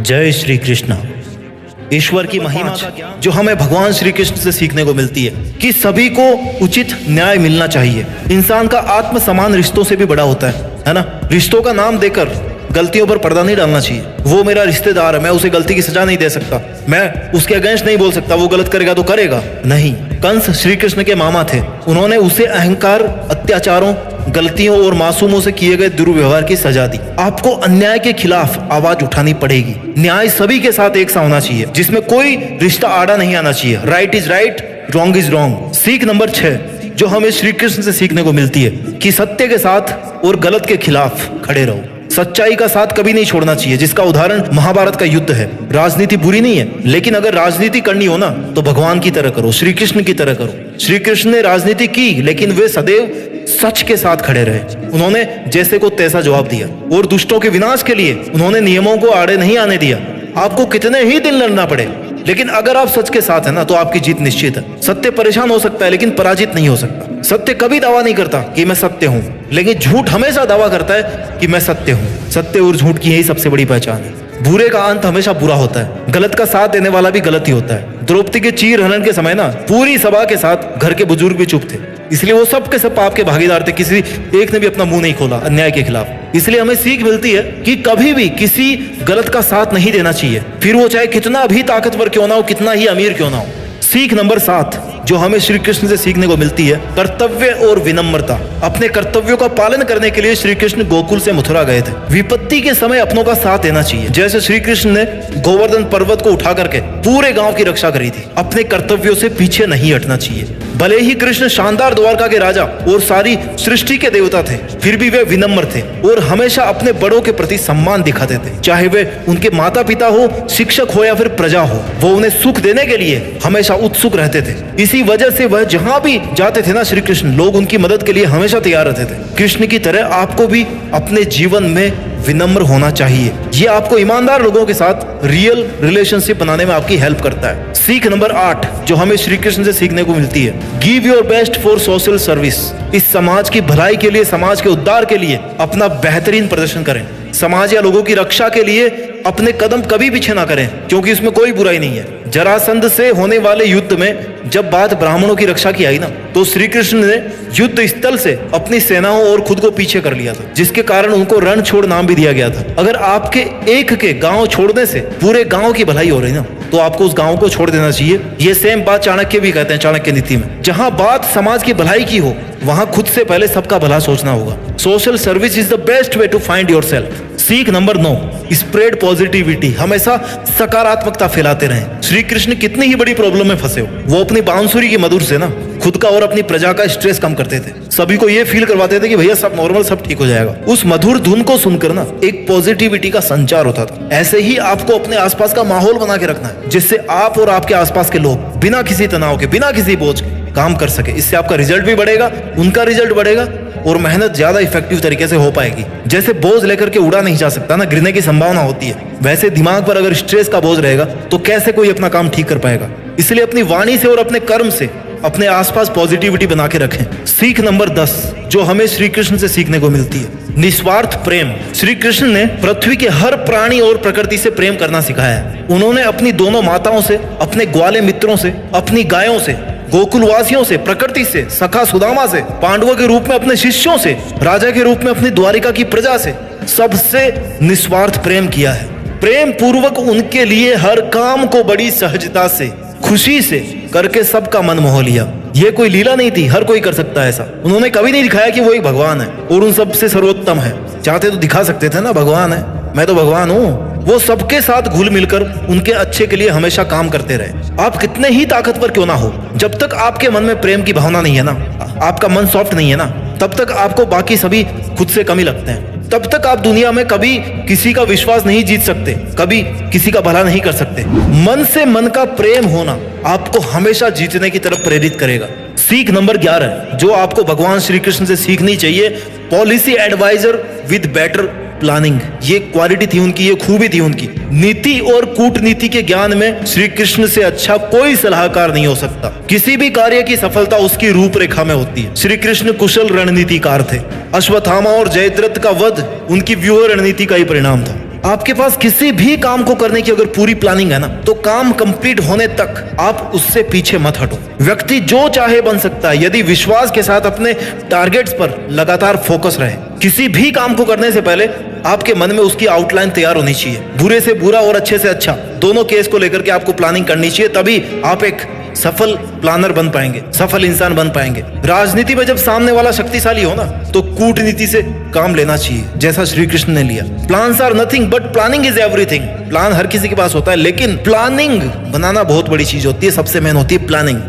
जय श्री कृष्ण। ईश्वर की महिमा जो हमें भगवान श्री कृष्ण से सीखने को मिलती है कि सभी को उचित न्याय मिलना चाहिए। इंसान का आत्म समान रिश्तों से भी बड़ा होता है ना। रिश्तों का नाम देकर गलतियों पर पर्दा नहीं डालना चाहिए। वो मेरा रिश्तेदार है, मैं उसे गलती की सजा नहीं दे सकता, मैं उसके अगेंस्ट नहीं बोल सकता, वो गलत करेगा तो करेगा नहीं। कंस श्री कृष्ण के मामा थे, उन्होंने उसे अहंकार, अत्याचारों, गलतियों और मासूमों से किए गए दुर्व्यवहार की सजा दी। आपको अन्याय के खिलाफ आवाज उठानी पड़ेगी। न्याय सभी के साथ एक सा होना चाहिए, जिसमें कोई रिश्ता आड़ा नहीं आना चाहिए। Right is right, wrong is wrong. सीख नंबर 6 जो हमें श्री कृष्ण से सीखने को मिलती है कि सत्य के साथ और गलत के खिलाफ खड़े रहो। सच्चाई का साथ कभी नहीं छोड़ना चाहिए, जिसका उदाहरण महाभारत का युद्ध है। राजनीति बुरी नहीं है, लेकिन अगर राजनीति करनी हो ना तो भगवान की तरह करो, श्री कृष्ण की तरह करो। श्री कृष्ण ने राजनीति की, लेकिन वे सदैव सच के साथ खड़े रहे। उन्होंने जैसे को तैसा जवाब दिया और दुष्टों के विनाश के लिए उन्होंने नियमों को आड़े नहीं आने दिया। आपको कितने ही दिन लड़ना पड़े, लेकिन अगर आप सच के साथ है ना तो आपकी जीत निश्चित है। सत्य परेशान हो सकता है, लेकिन पराजित नहीं हो सकता। सत्य कभी दावा नहीं करता कि मैं सत्य हूं, लेकिन झूठ हमेशा दावा करता है कि मैं सत्य हूं। सत्य और झूठ की यही सबसे बड़ी पहचान है। बुरे का अंत हमेशा बुरा होता है, गलत का साथ देने वाला भी गलत ही होता है। द्रौपदी के चीर हनन के समय ना पूरी सभा के साथ घर के बुजुर्ग भी चुप थे, इसलिए वो सब के सब पाप के भागीदार थे। किसी एक ने भी अपना मुंह नहीं खोला अन्याय के खिलाफ। इसलिए हमें सीख मिलती है कि कभी भी किसी गलत का साथ नहीं देना चाहिए, फिर वो चाहे कितना भी ताकतवर क्यों ना हो, कितना ही अमीर क्यों ना हो। सीख नंबर 7 जो हमें श्री कृष्ण से सीखने को मिलती है, कर्तव्य और विनम्रता। अपने कर्तव्यों का पालन करने के लिए श्री कृष्ण गोकुल से मथुरा गए थे। विपत्ति के समय अपनों का साथ देना चाहिए। जैसे श्री कृष्ण ने गोवर्धन पर्वत को उठा करके पूरे गांव की रक्षा करी थी। अपने कर्तव्यों से पीछे नहीं हटना चाहिए। भले ही कृष्ण शानदार द्वारका के राजा और सारी सृष्टि के देवता थे, फिर भी वे विनम्र थे और हमेशा अपने बड़ों के प्रति सम्मान दिखाते थे। चाहे वे उनके माता पिता हो, शिक्षक हो या फिर प्रजा हो, वो उन्हें सुख देने के लिए हमेशा उत्सुक रहते थे। इसी वजह से वह जहां भी जाते थे ना श्री कृष्ण, लोग उनकी मदद के लिए हमेशा तैयार रहते थे। कृष्ण की तरह आपको भी अपने जीवन में विनम्र होना चाहिए। ये आपको ईमानदार लोगों के साथ रियल रिलेशनशिप बनाने में आपकी हेल्प करता है। सीख नंबर 8 जो हमें श्री कृष्ण से सीखने को मिलती है, give your best for social service. इस समाज की भलाई के लिए, समाज के उद्धार के लिए अपना बेहतरीन प्रदर्शन करें। समाज या लोगों की रक्षा के लिए अपने कदम कभी पीछे ना करें, क्योंकि इसमें कोई बुराई नहीं है। जरासंध से होने वाले युद्ध में जब बात ब्राह्मणों की रक्षा की आई ना, तो श्री कृष्ण ने युद्ध स्थल से अपनी सेनाओं और खुद को पीछे कर लिया था, जिसके कारण उनको रण छोड़ नाम भी दिया गया था। अगर आपके एक के गांव छोड़ने से पूरे गांव की भलाई हो रही ना, तो आपको उस गांव को छोड़ देना चाहिए। ये सेम बात चाणक्य भी कहते हैं, चाणक्य नीति में। जहां बात समाज की भलाई की हो, वहां खुद से पहले सबका भला सोचना होगा। Social service is the best way to find yourself. सीख नंबर 9 स्प्रेड पॉजिटिविटी। हमेशा सकारात्मकता फैलाते रहें। श्री कृष्ण कितनी ही बड़ी प्रॉब्लम में फंसे हो, वो अपनी बांसुरी की मधुर से ना खुद का और अपनी प्रजा का स्ट्रेस कम करते थे। सभी को ये फील करवाते थे कि भैया सब नॉर्मल, सब ठीक हो जाएगा। उस मधुर धुन को सुनकर ना एक पॉजिटिविटी का संचार होता था। ऐसे ही आपको अपने आसपास का माहौल बना के रखना है, जिससे आप और आपके आसपास के लोग बिना किसी तनाव के, बिना किसी बोझ के काम कर सके। इससे आपका रिजल्ट भी बढ़ेगा, उनका रिजल्ट बढ़ेगा और मेहनत ज्यादा इफेक्टिव तरीके से हो पाएगी। जैसे बोझ लेकर के उड़ा नहीं जा सकता ना, गिरने की संभावना होती है, वैसे दिमाग पर अगर स्ट्रेस का बोझ रहेगा तो कैसे कोई अपना काम ठीक कर पाएगा। इसलिए अपनी वाणी से और अपने कर्म से अपने आसपास पॉजिटिविटी बना के रखें। सीख नंबर 10 जो हमें श्री कृष्ण से सीखने को मिलती है, निस्वार्थ प्रेम। श्री कृष्ण ने पृथ्वी के हर प्राणी और प्रकृति से प्रेम करना सिखाया है। उन्होंने अपनी दोनों माताओं से, अपने ग्वाले मित्रों से, अपनी गायों से, गोकुलवासियों से, प्रकृति से, सखा सुदामा से, पांडवों के रूप में अपने शिष्यों से, राजा के रूप में अपनी द्वारिका की प्रजा से, सबसे निस्वार्थ प्रेम किया है। प्रेम पूर्वक उनके लिए हर काम को बड़ी सहजता से, खुशी से करके सबका मन मोह लिया। ये कोई लीला नहीं थी, हर कोई कर सकता है ऐसा। उन्होंने कभी नहीं दिखाया कि वो एक भगवान है और उन सबसे सर्वोत्तम है। चाहते तो दिखा सकते थे ना, भगवान है, मैं तो भगवान हूँ। वो सबके साथ घुल मिलकर उनके अच्छे के लिए हमेशा काम करते रहे। आप कितने ही ताकतवर क्यों ना हो, जब तक आपके मन में प्रेम की भावना नहीं है ना, आपका मन सॉफ्ट नहीं है ना, तब तक आपको बाकी सभी खुद से कम ही लगते हैं। तब तक आप दुनिया में कभी किसी का विश्वास नहीं जीत सकते, कभी किसी का भला नहीं कर सकते। मन से मन का प्रेम होना आपको हमेशा जीतने की तरफ प्रेरित करेगा। सीख नंबर 11 जो आपको भगवान श्री कृष्ण से सीखनी चाहिए, policy adviser with better planning. ये क्वालिटी थी उनकी, ये खूबी थी उनकी। नीति और कूटनीति के ज्ञान में श्री कृष्ण से अच्छा कोई सलाहकार नहीं हो सकता। किसी भी कार्य की सफलता उसकी रूपरेखा में होती है। श्री कृष्ण कुशल रणनीतिकार थे। अश्वत्थामा और जयद्रथ का वध उनकी व्यूह रणनीति का ही परिणाम था। आपके पास किसी भी काम को करने की अगर पूरी प्लानिंग है ना, तो काम कंप्लीट होने तक आप उससे पीछे मत हटो। व्यक्ति जो चाहे बन सकता है यदि विश्वास के साथ अपने टारगेट्स पर लगातार फोकस रहे। किसी भी काम को करने से पहले आपके मन में उसकी आउटलाइन तैयार होनी चाहिए। बुरे से बुरा और अच्छे से अच्छा दोनों केस को लेकर के आपको प्लानिंग करनी चाहिए, तभी आप एक सफल प्लानर बन पाएंगे, सफल इंसान बन पाएंगे। राजनीति में जब सामने वाला शक्तिशाली हो ना, तो कूटनीति से काम लेना चाहिए, जैसा श्री कृष्ण ने लिया। Plans are nothing but planning is everything. Plan हर किसी के पास होता है, लेकिन प्लानिंग बनाना बहुत बड़ी चीज होती है। सबसे मेन होती है प्लानिंग।